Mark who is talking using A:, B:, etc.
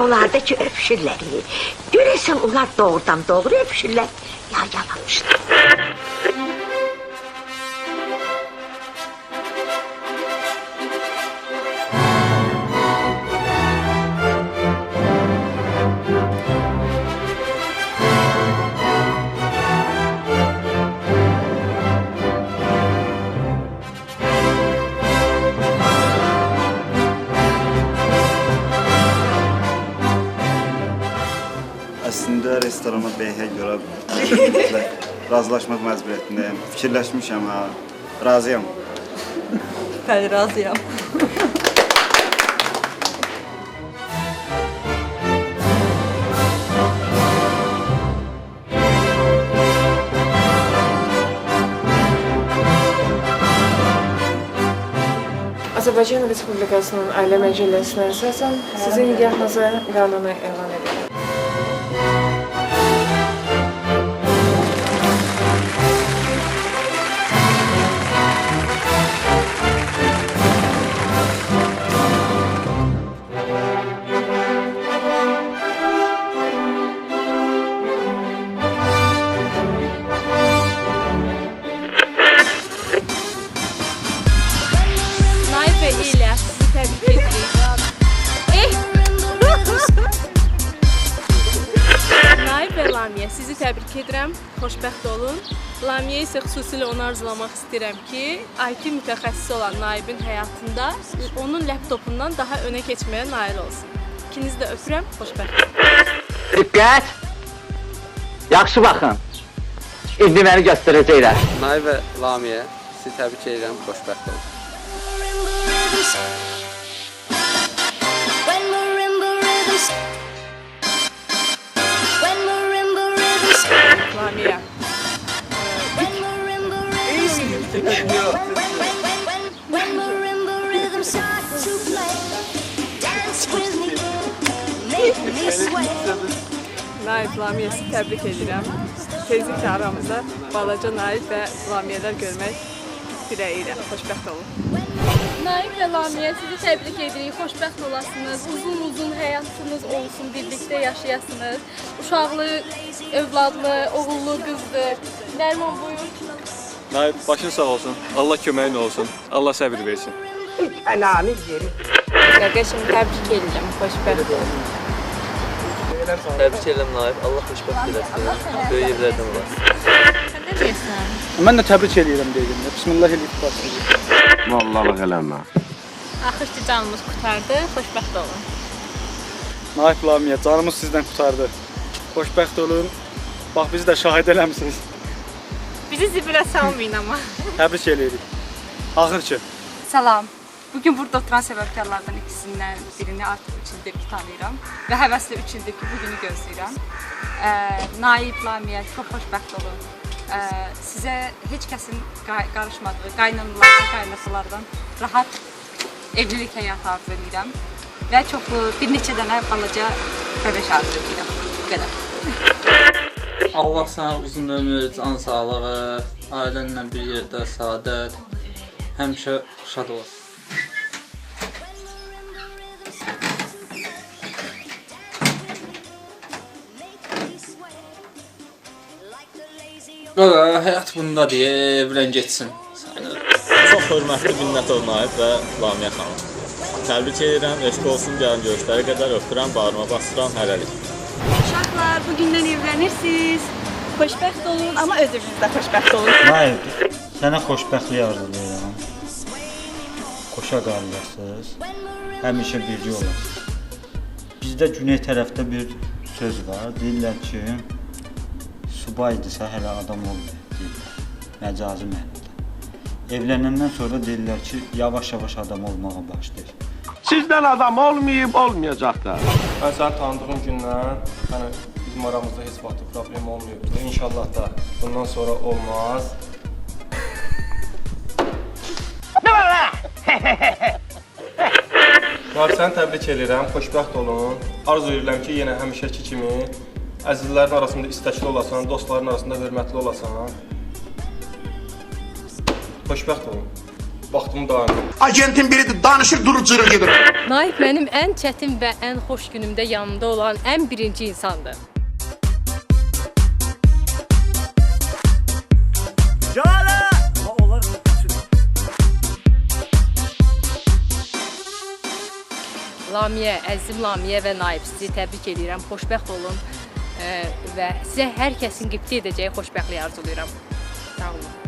A: Onlarda ki öpüşürlər. Görəsən onlar doğrudan doğru öpüşürlər, ya yalanmışlar.
B: Əslində restorana bəyhə görə razılaşmaq məcburiyyətindəyim. Fikirləşmişəm, razıyam.
C: Bəli, razıyam.
D: Azərbaycan Respublikasının Ailə Məcəlləsinə əsasən sizin nigahınızı qanuni elan edir.
E: Lamiyə, sizi təbrik edirəm, xoşbəxt olun. Lamiyə isə xüsusilə onu arzulamaq istəyirəm ki, IT mütəxəssisi olan Naibin həyatında onun laptopundan daha önə keçməyə nail olsun. İkinizi də öpürəm, xoşbəxt olun.
F: Diqqət! Yaxşı baxın. İndi məni göstərəcəklər.
G: Naib və Lamiyə, sizi təbrik edirəm, xoşbəxt olun.
E: Lamiyə. Naib, Lamiyə, sizi təbrik edirəm. Tezliklə aramızda balaca Naib və Lamiyələr görmək diləyirəm. Xoşbəxt olun.
H: Naib və Lamiyə, sizi təbrik edirik, xoşbəxt olasınız, uzun həyatınız olsun, birlikdə yaşayasınız. Uşaqlı, övladlı, oğullu, qızlı. Nərman, buyur.
I: Naib, başın sağ olsun, Allah köməyin olsun, Allah səbir versin.
A: Əlami yeri.
C: Qardaşım, təbrik edirəm, xoşbəxt olun.
G: Təbrik edirəm Naib, Allah xoşbəxt eləsin, böyük evlərdən olasın.
H: Sən nə deyirsən?
J: Mən də təbrik edirəm deyim. Bismillah eləyib başlayın.
K: Vallahi eləmə.
H: Axır ki, canımız qutardı, xoşbəxt olun.
J: Naib Lamiyə, canımız sizdən qutardı. Xoşbəxt olun. Bax, bizi də şahid eləmisiniz.
H: Bizi zibilə salmayın amma.
J: Təbrik edirik. Axır ki.
C: Salam. Bugün burada oturan səbəbkarlardan ikisindən birini artıq 3 ildir ki tanıyıram və həvəslə 3 ildir ki bugünü gözləyirəm. Naib Lamiyə, çox xoşbəxt olun. Sizə heç kəsin qarışmadığı qaynanalardan, qaynatalardan rahat evlilik həyatı arzu edirəm və çoxlu bir neçə dənə balaca bəbəş arzu edirəm. Bu qədər.
G: Allah sənə uzun ömür, can sağlığı, ailənlə bir yerdə səadət, həmişə şad olasın. Həyat bundadır, evlən getsin.
K: Çox hörmətli Minnətov Naib və Lamiyə xanım. Təbrik edirəm, eşq olsun, gəlin görüşlərə qədər öpürəm, bağrıma bastıram, hələlik.
L: Uşaqlar, bugündən evlənirsiniz. Xoşbəxt olun, amma özünüz də xoşbəxt olun.
B: Naib, sənə xoşbəxtlik arzulayıram. Qoşa qardaşsınız, həmişə bircə olasınız. Bizdə güney tərəfdə bir söz var, deyirlər ki, subaydısa hələ adam olmuyor, deyirlər, məcazi mənada. Evlənəndən sonra deyirlər ki, yavaş-yavaş adam olmağa başlayır.
M: Sizdən adam olmayıb, olmayacaq da. Mən səni tanıdığım gündən, bizim aramızda heç vaxt problem olmayıbdır. İnşallah da bundan sonra olmaz. Nə var lan? Səni təbrik edirəm, xoşbəxt olun. Arzu edirəm ki, yenə həmişəki kimi əzizlərin arasında istəkli olasan, dostların arasında hörmətli olasan. Xoşbəxt olun. Vaxtımı dayandım. Agentin biridir, danışır, durur, cırır gedir.
E: Naib mənim ən çətin və ən xoş günümdə yanımda olan ən birinci insandır. Lamiyə, əzizim Lamiyə və Naib, sizi təbrik edirəm, xoşbəxt olun və sizə hər kəsin qibtə edəcəyi xoşbəxtlik arzulayıram. Sağ olun.